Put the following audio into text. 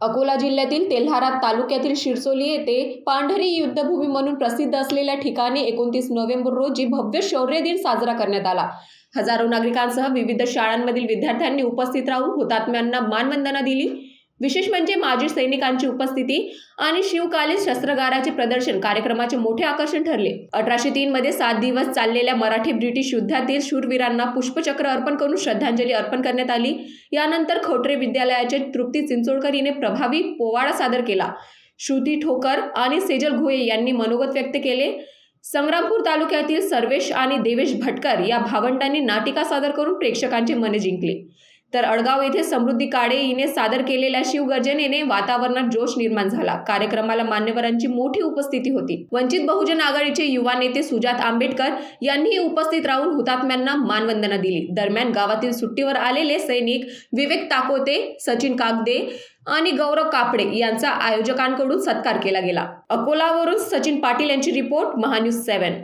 अकोला जिल्ह्यातील तेल्हारा तालुक्यातील शिरसोली येथे पांढरी युद्धभूमी म्हणून प्रसिद्ध असलेल्या ठिकाणी 29 नोव्हेंबर रोजी भव्य शौर्य दिन साजरा करण्यात आला। हजारो नागरिकांसह विविध शाळांमधील विद्यार्थ्यांनी उपस्थित राहून हुतात्म्यांना मानवंदना दिली। विशेष म्हणजे माजी सैनिकांची उपस्थिती आणि शिवकालीन शस्त्रागाराचे प्रदर्शन कार्यक्रमाचे मोठे आकर्षण ठरले। 1803 मध्ये 7 दिवस चाललेल्या मराठी ब्रिटिश युद्धातील शूरवीरांना पुष्पचक्र अर्पण करून श्रद्धांजली अर्पण करण्यात आली। यानंतर खोटरे विद्यालयाचे तृप्ती चिंचोळकर हिने प्रभावी पोवाडा सादर केला। श्रुती ठोकर आणि सेजल घोये यांनी मनोगत व्यक्त केले। संग्रामपूर तालुक्यातील सर्वेश आणि देवेश भटकर या भावंडांनी नाटिका सादर करून प्रेक्षकांची मने जिंकली। तर अडगाव येथे समृद्धी काळे हिने सादर केलेल्या शिवगर्जनेने वातावरणात जोश निर्माण झाला। कार्यक्रमाला मान्यवरांची मोठी उपस्थिती होती। वंचित बहुजन आघाडीचे युवा नेते सुजात आंबेडकर यांनीही उपस्थित राहून हुतात्म्यांना मानवंदना दिली। दरम्यान गावातील सुट्टीवर आलेले सैनिक विवेक ताकोते, सचिन कागदे आणि गौरव कापडे यांचा आयोजकांकडून सत्कार केला गेला। अकोलावरून सचिन पाटील यांची रिपोर्ट, महान्यूज 7।